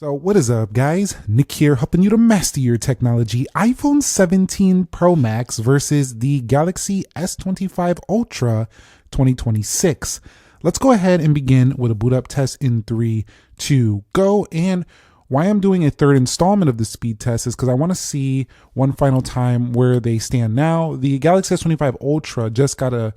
So what is up, guys? Nick here, helping you to master your technology. iPhone 17 Pro Max versus the Galaxy S25 Ultra 2026. Let's go ahead and begin with a boot up test in 3, 2, go. And why I'm doing a third installment of the speed test is because I want to see one final time where they stand now. The Galaxy S25 Ultra just got it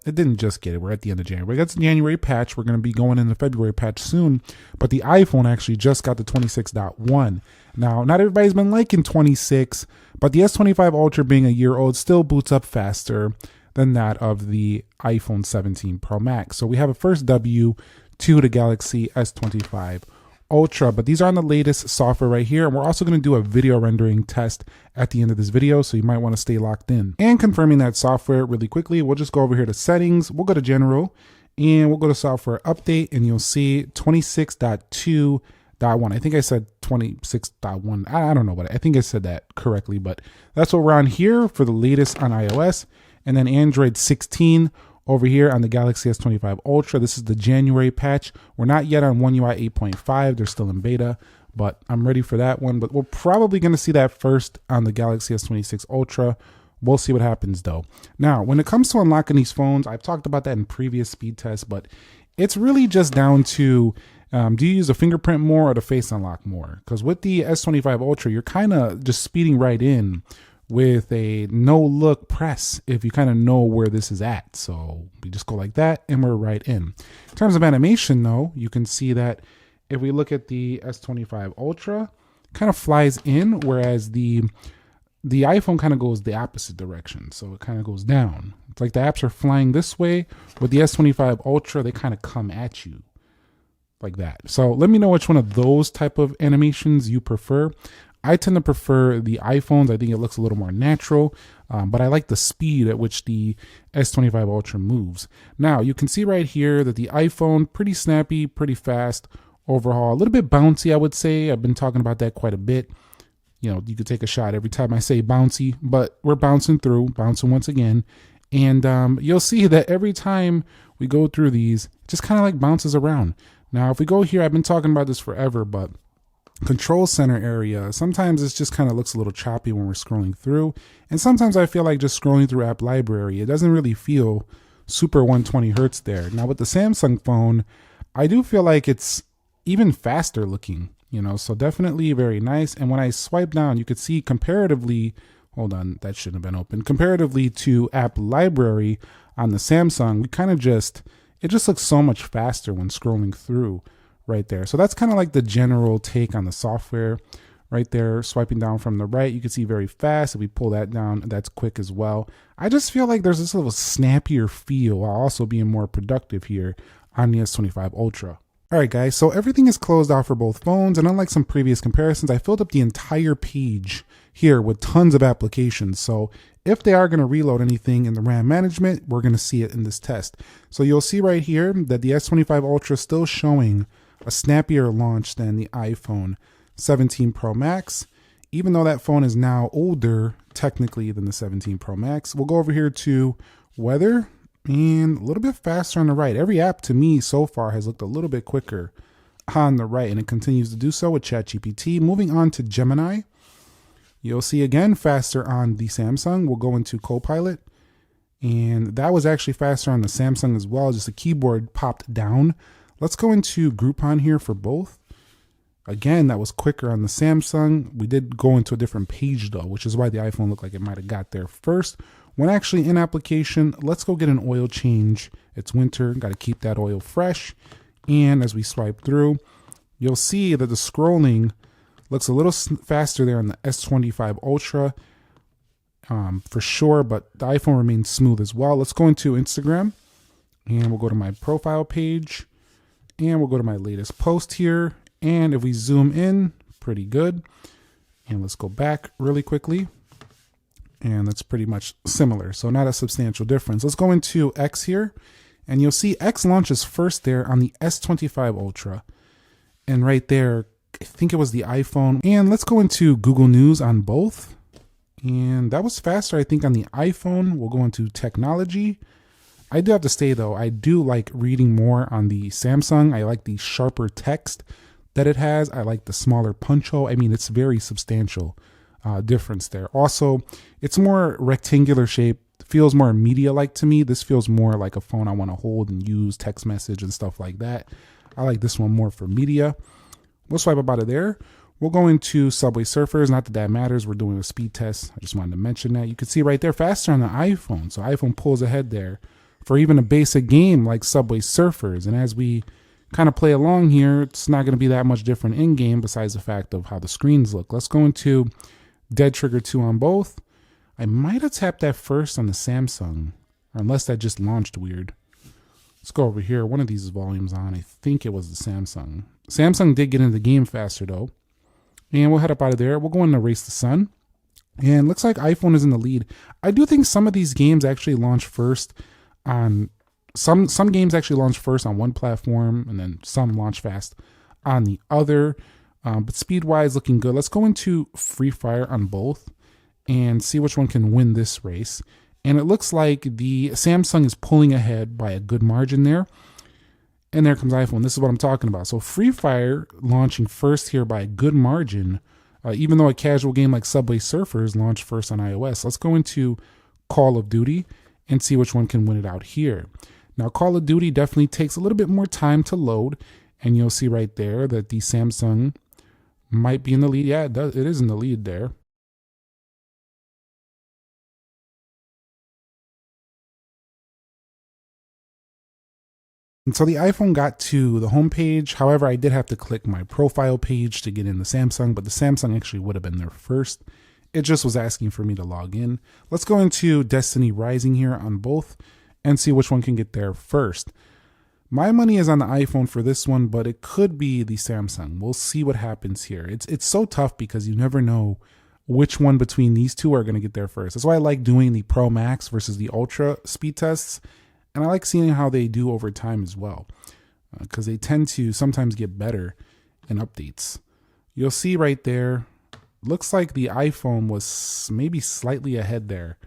didn't just get it. We're at the end of January. That's January patch. We're going to be going in the February patch soon. But the iPhone actually just got the 26.1. Now, not everybody's been liking 26, but the S25 Ultra being a year old still boots up faster than that of the iPhone 17 Pro Max. So we have a first W to the Galaxy S25 Ultra, but these are on the latest software right here. And we're also going to do a video rendering test at the end of this video, so you might want to stay locked in. And confirming that software really quickly, we'll just go over here to settings. We'll go to general and we'll go to software update, and you'll see 26.2.1. I think I said 26.1. I don't know, but I think I said that correctly, but that's what we're on here for the latest on iOS. And then Android 16 over here on the Galaxy S25 Ultra. This is the January patch. We're not yet on One UI 8.5. They're still in beta, but I'm ready for that one. But we're probably going to see that first on the Galaxy S26 Ultra. We'll see what happens though. Now, when it comes to unlocking these phones, I've talked about that in previous speed tests, but it's really just down to, do you use a fingerprint more or the face unlock more? Because with the S25 Ultra, you're kind of just speeding right in with a no-look press if you kind of know where this is at. So we just go like that and we're right in. In terms of animation though, you can see that if we look at the S25 Ultra, kind of flies in, whereas the iPhone kind of goes the opposite direction. So it kind of goes down. It's like the apps are flying this way. With the S25 Ultra, they kind of come at you like that. So let me know which one of those type of animations you prefer. I tend to prefer the iPhones. I think it looks a little more natural, but I like the speed at which the S25 Ultra moves. Now, you can see right here that the iPhone, pretty snappy, pretty fast overhaul, a little bit bouncy, I would say. I've been talking about that quite a bit. You know, you could take a shot every time I say bouncy, but we're bouncing once again. And you'll see that every time we go through these, it just kind of like bounces around. Now, if we go here, I've been talking about this forever, but control center area, sometimes it just kind of looks a little choppy when we're scrolling through. And sometimes I feel like just scrolling through app library, it doesn't really feel super 120 hertz there. Now with the Samsung phone, I do feel like it's even faster looking, you know, so definitely very nice. And when I swipe down, you could see comparatively, hold on, that shouldn't have been open. Comparatively to app library on the Samsung, we kind of it just looks so much faster when scrolling through right there. So that's kind of like the general take on the software right there. Swiping down from the right, you can see very fast. If we pull that down, that's quick as well. I just feel like there's this little snappier feel while also being more productive here on the S25 Ultra. All right, guys, so everything is closed off for both phones, and unlike some previous comparisons, I filled up the entire page here with tons of applications. So if they are going to reload anything in the RAM management, we're going to see it in this test. So you'll see right here that the S25 Ultra is still showing a snappier launch than the iPhone 17 Pro Max, even though that phone is now older technically than the 17 Pro Max. We'll go over here to weather and a little bit faster on the right. Every app to me so far has looked a little bit quicker on the right, and it continues to do so with ChatGPT. Moving on to Gemini, you'll see again faster on the Samsung. We'll go into Copilot, and that was actually faster on the Samsung as well. Just the keyboard popped down. Let's go into Groupon here for both. Again, that was quicker on the Samsung. We did go into a different page though, which is why the iPhone looked like it might have got there first. When actually in application, let's go get an oil change. It's winter, got to keep that oil fresh. And as we swipe through, you'll see that the scrolling looks a little faster there on the S25 Ultra for sure, but the iPhone remains smooth as well. Let's go into Instagram and we'll go to my profile page. And we'll go to my latest post here. And if we zoom in, pretty good. And let's go back really quickly. And that's pretty much similar. So not a substantial difference. Let's go into X here. And you'll see X launches first there on the S25 Ultra. And right there, I think it was the iPhone. And let's go into Google News on both. And that was faster, I think, on the iPhone. We'll go into technology. I do have to say though, I do like reading more on the Samsung. I like the sharper text that it has. I like the smaller punch hole. I mean, it's very substantial difference there. Also, it's more rectangular shape. Feels more media-like to me. This feels more like a phone I want to hold and use, text message and stuff like that. I like this one more for media. We'll swipe up out of there. We'll go into Subway Surfers. Not that that matters. We're doing a speed test. I just wanted to mention that. You can see right there, faster on the iPhone. So iPhone pulls ahead there for even a basic game like Subway Surfers. And as we kind of play along here, it's not going to be that much different in-game besides the fact of how the screens look. Let's go into Dead Trigger 2 on both. I might have tapped that first on the Samsung, or unless that just launched weird. Let's go over here. One of these volumes on. I think it was the Samsung. Samsung did get into the game faster though. And we'll head up out of there. We'll go into Race the Sun. And looks like iPhone is in the lead. I do think some of these games actually launch first on some games actually launch first on one platform, and then some launch fast on the other. But speed-wise, looking good. Let's go into Free Fire on both and see which one can win this race. And it looks like the Samsung is pulling ahead by a good margin there. And there comes iPhone. This is what I'm talking about. So Free Fire launching first here by a good margin, even though a casual game like Subway Surfers launched first on iOS. Let's go into Call of Duty and see which one can win it out here. Now, Call of Duty definitely takes a little bit more time to load. And you'll see right there that the Samsung might be in the lead. Yeah, it does. It is in the lead there. And so the iPhone got to the home page. However, I did have to click my profile page to get in the Samsung, but the Samsung actually would have been there first. It just was asking for me to log in. Let's go into Destiny Rising here on both and see which one can get there first. My money is on the iPhone for this one, but it could be the Samsung. We'll see what happens here. It's so tough because you never know which one between these two are going to get there first. That's why I like doing the Pro Max versus the Ultra speed tests. And I like seeing how they do over time as well, because they tend to sometimes get better in updates. You'll see right there, looks like the iPhone was maybe slightly ahead there.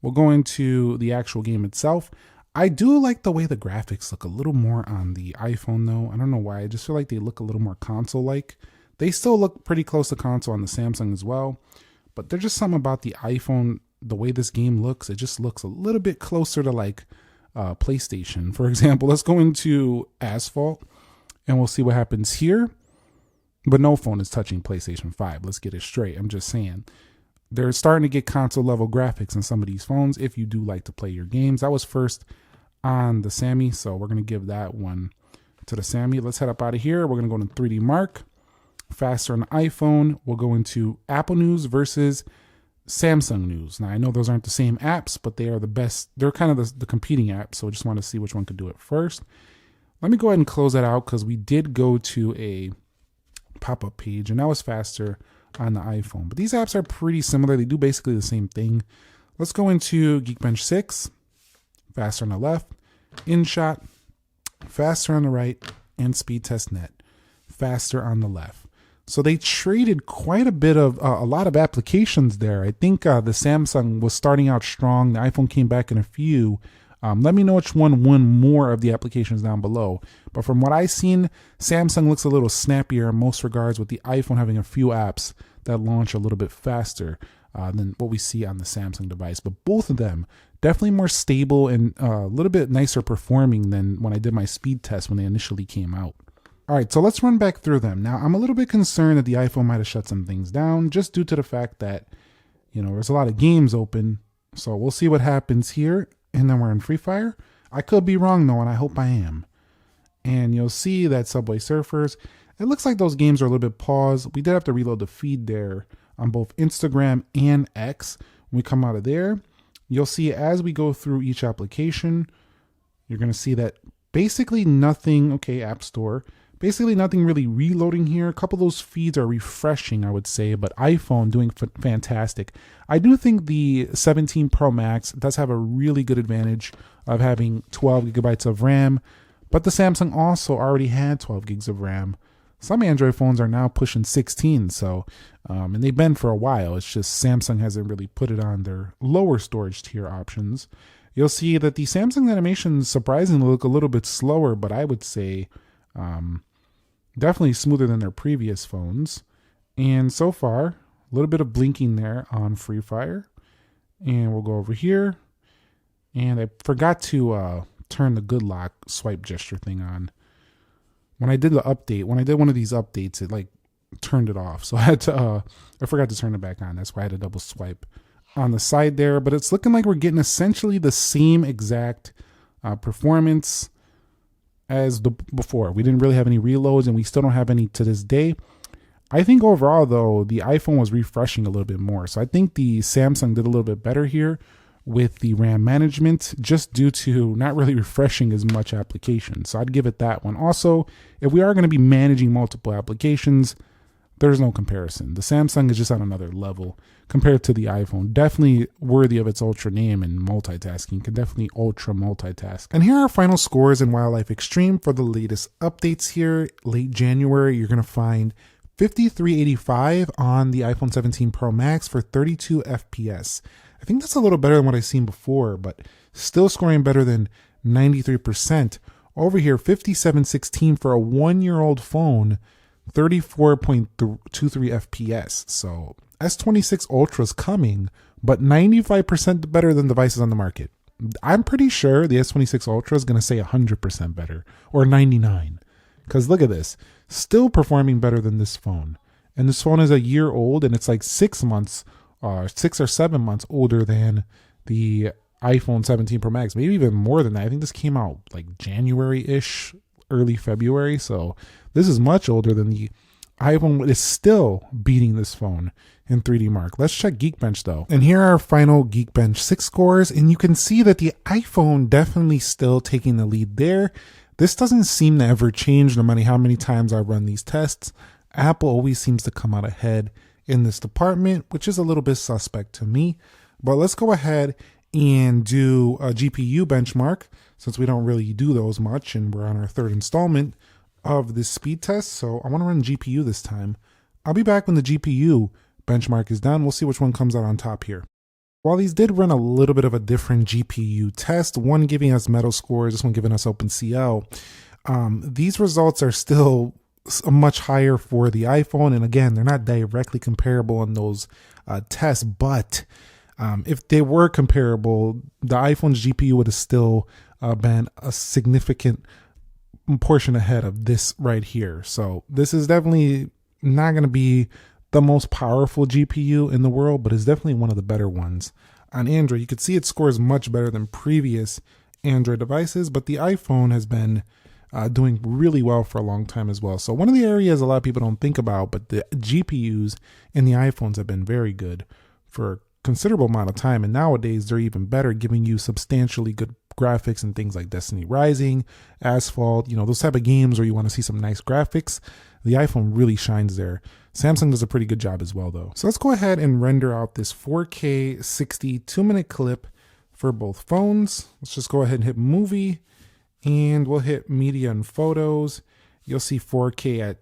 We'll go into the actual game itself. I do like the way the graphics look a little more on the iPhone though. I don't know why. I just feel like they look a little more console-like. They still look pretty close to console on the Samsung as well, but there's just something about the iPhone, the way this game looks, it just looks a little bit closer to like PlayStation. For example, let's go into Asphalt and we'll see what happens here. But no phone is touching PlayStation 5. Let's get it straight. I'm just saying. They're starting to get console level graphics in some of these phones if you do like to play your games. That was first on the Sammy, so we're going to give that one to the Sammy. Let's head up out of here. We're going to go into 3D Mark. Faster on the iPhone. We'll go into Apple News versus Samsung News. Now, I know those aren't the same apps, but they are the best. They're kind of the competing apps, so I just want to see which one could do it first. Let me go ahead and close that out because we did go to a pop-up page, and that was faster on the iPhone. But these apps are pretty similar. They do basically the same thing. Let's go into Geekbench 6. Faster on the left. InShot. Faster on the right. And SpeedTestNet. Faster on the left. So they traded quite a bit of a lot of applications there. I think the Samsung was starting out strong. The iPhone came back in a few. Let me know which one won more of the applications down below. But from what I've seen, Samsung looks a little snappier in most regards, with the iPhone having a few apps that launch a little bit faster than what we see on the Samsung device. But both of them definitely more stable and a little bit nicer performing than when I did my speed test when they initially came out. All right, so let's run back through them. Now, I'm a little bit concerned that the iPhone might have shut some things down just due to the fact that, you know, there's a lot of games open. So we'll see what happens here. And then we're in Free Fire. I could be wrong, though, and I hope I am. And you'll see that Subway Surfers, it looks like those games are a little bit paused. We did have to reload the feed there on both Instagram and X. When we come out of there, you'll see as we go through each application, you're going to see that basically nothing, okay, App Store, basically nothing really reloading here. A couple of those feeds are refreshing, I would say, but iPhone doing fantastic. I do think the 17 Pro Max does have a really good advantage of having 12 gigabytes of RAM, but the Samsung also already had 12 gigs of RAM. Some Android phones are now pushing 16, so, and they've been for a while. It's just Samsung hasn't really put it on their lower storage tier options. You'll see that the Samsung animations surprisingly look a little bit slower, but I would say Definitely smoother than their previous phones. And so far, a little bit of blinking there on Free Fire. And we'll go over here. And I forgot to turn the good lock swipe gesture thing on. When I did the update, when I did one of these updates, it like turned it off. So I had to, I forgot to turn it back on. That's why I had to double swipe on the side there. But it's looking like we're getting essentially the same exact performance as before. We didn't really have any reloads, and we still don't have any to this day. I think overall, though, the iPhone was refreshing a little bit more. So I think the Samsung did a little bit better here with the RAM management, just due to not really refreshing as much applications. So I'd give it that one. Also, if we are going to be managing multiple applications, there's no comparison. The Samsung is just on another level compared to the iPhone. Definitely worthy of its ultra name, and multitasking can definitely ultra multitask. And here are our final scores in Wildlife Extreme for the latest updates here. Late January, you're going to find 5385 on the iPhone 17 Pro Max for 32 FPS. I think that's a little better than what I've seen before, but still scoring better than 93%. Over here, 5716 for a 1-year-old phone, 34.23 FPS. So S26 Ultra is coming, but 95% better than devices on the market. I'm pretty sure the S26 Ultra is going to say 100% better, or 99. Because look at this, still performing better than this phone. And this phone is a year old, and it's like 6 months, 6 or 7 months older than the iPhone 17 Pro Max, maybe even more than that. I think this came out like January-ish, early February. So this is much older than the iPhone. Is still beating this phone in 3D Mark. Let's check Geekbench though. And here are our final Geekbench 6 scores. And you can see that the iPhone definitely still taking the lead there. This doesn't seem to ever change no matter how many times I run these tests. Apple always seems to come out ahead in this department, which is a little bit suspect to me. But let's go ahead and do a GPU benchmark, since we don't really do those much, and we're on our 3rd installment of this speed test. So I want to run GPU this time. I'll be back when the GPU benchmark is done. We'll see which one comes out on top here. While these did run a little bit of a different GPU test, one giving us Metal scores, this one giving us OpenCL, these results are still much higher for the iPhone. And again, they're not directly comparable in those tests, but if they were comparable, the iPhone's GPU would have still been a significant portion ahead of this right here. So this is definitely not going to be the most powerful GPU in the world, but it's definitely one of the better ones. On Android, you can see it scores much better than previous Android devices, but the iPhone has been doing really well for a long time as well. So one of the areas a lot of people don't think about, but the GPUs in the iPhones have been very good for a considerable amount of time, and nowadays they're even better, giving you substantially good graphics and things like Destiny Rising, Asphalt, those type of games where you want to see some nice graphics. The iPhone really shines there. Samsung does a pretty good job as well though. So let's go ahead and render out this 4K 60 2-minute clip for both phones. Let's just go ahead and hit movie, and we'll hit media and photos. You'll see 4K at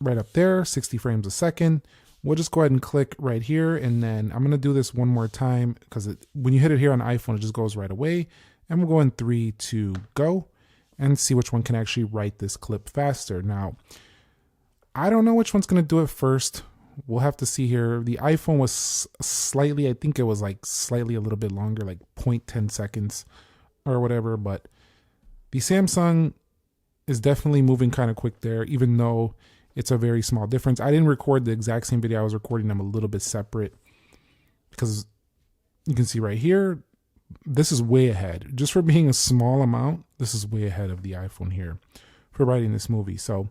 right up there, 60 frames a second. We'll just go ahead and click right here, and then I'm going to do this one more time, because when you hit it here on iPhone, it just goes right away. And we'll go in 3, 2, go, and see which one can actually write this clip faster. Now, I don't know which one's going to do it first. We'll have to see here. The iPhone was slightly, I think it was like slightly a little bit longer, like 0.10 seconds or whatever, but the Samsung is definitely moving kind of quick there, even though it's a very small difference. I didn't record the exact same video. I was recording them a little bit separate, because you can see right here, this is way ahead. Just for being a small amount, this is way ahead of the iPhone here for writing this movie. So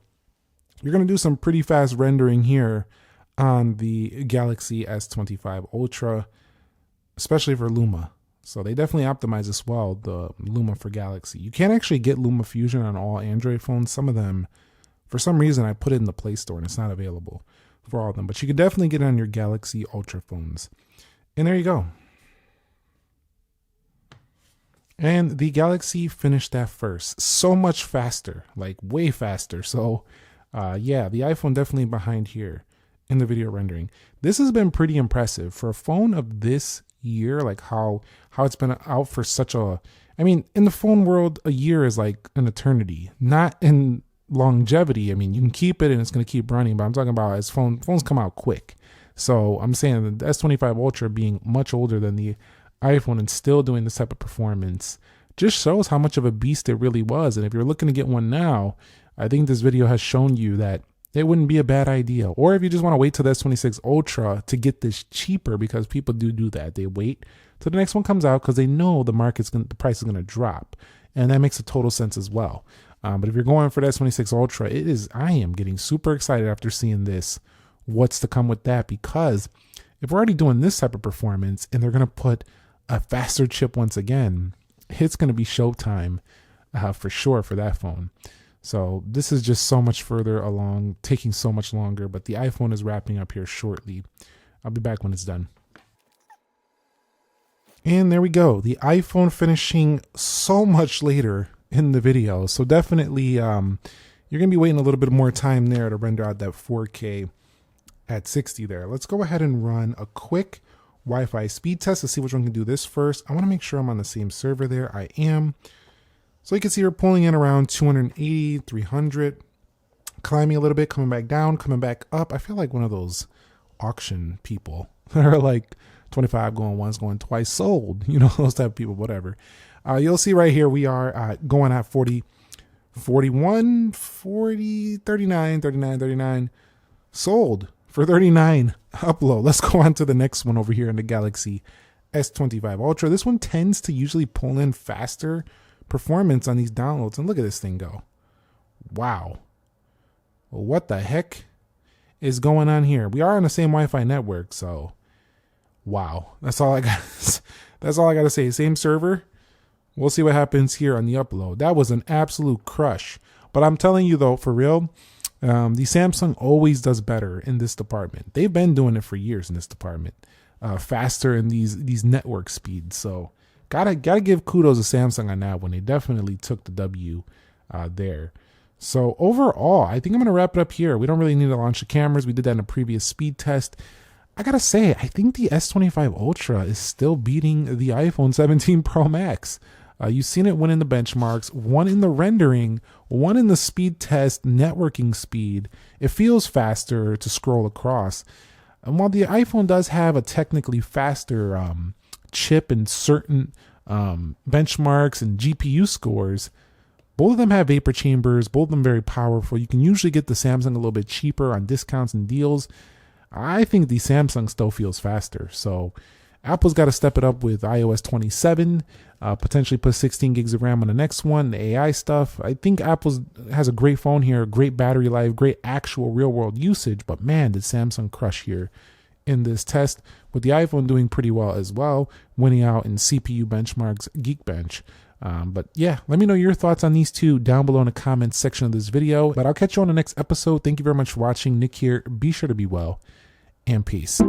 you're going to do some pretty fast rendering here on the Galaxy S25 Ultra, especially for Luma. So they definitely optimize this well, the Luma for Galaxy. You can't actually get Luma Fusion on all Android phones. Some of them, for some reason, I put it in the Play Store and it's not available for all of them. But you can definitely get it on your Galaxy Ultra phones. And there you go. And the Galaxy finished that first. So much faster, like way faster. So yeah, the iPhone definitely behind here in the video rendering. This has been pretty impressive for a phone of this year, like how it's been out for such a, I mean, in the phone world, a year is like an eternity. Not in longevity, I mean, you can keep it and it's going to keep running, but I'm talking about as phones come out quick. So I'm saying the S25 Ultra being much older than the iPhone and still doing this type of performance just shows how much of a beast it really was. And if you're looking to get one now, I think this video has shown you that it wouldn't be a bad idea. Or if you just want to wait till the S26 Ultra to get this cheaper, because people do that. They wait till the next one comes out because they know the price is going to drop. And that makes a total sense as well. But if you're going for the S26 Ultra, I am getting super excited after seeing this. What's to come with that? Because if we're already doing this type of performance and they're going to put a faster chip once again, it's going to be showtime for sure for that phone. So this is just so much further along, taking so much longer, but the iPhone is wrapping up here shortly. I'll be back when it's done. And there we go. The iPhone finishing so much later in the video. So definitely you're going to be waiting a little bit more time there to render out that 4K at 60 there. Let's go ahead and run a quick Wi-Fi speed test to see which one can do this first. I want to make sure I'm on the same server there. I am. So you can see we're pulling in around 280, 300, climbing a little bit, coming back down, coming back up. I feel like one of those auction people that are like 25 going once, going twice, sold, you know, those type of people, whatever. You'll see right here, we are going at 40, 41, 40, 39, 39, 39, sold for 39 upload. Let's go on to the next one over here in the Galaxy S25 Ultra. This one tends to usually pull in faster performance on these downloads, and look at this thing go. Wow. What the heck is going on here? We are on the same Wi-Fi network, so wow. That's all I got. That's all I got to say. Same server. We'll see what happens here on the upload. That was an absolute crush. But I'm telling you though, for real, the Samsung always does better in this department. They've been doing it for years in this department, faster in these network speeds. So gotta give kudos to Samsung on that one. They definitely took the W there. So overall, I think I'm gonna wrap it up here. We don't really need to launch the cameras. We did that in a previous speed test. I gotta say, I think the S25 Ultra is still beating the iPhone 17 Pro Max. You've seen it win in the benchmarks, one in the rendering, one in the speed test, networking speed. It feels faster to scroll across. And while the iPhone does have a technically faster chip in certain benchmarks and GPU scores, both of them have vapor chambers, both of them very powerful. You can usually get the Samsung a little bit cheaper on discounts and deals. I think the Samsung still feels faster. So Apple's got to step it up with iOS 27, potentially put 16 gigs of RAM on the next one, the AI stuff. I think Apple has a great phone here, great battery life, great actual real world usage, but man, did Samsung crush here in this test, with the iPhone doing pretty well as well, winning out in CPU benchmarks, Geekbench. But yeah, let me know your thoughts on these two down below in the comments section of this video. But I'll catch you on the next episode. Thank you very much for watching. Nick here. Be sure to be well, and peace.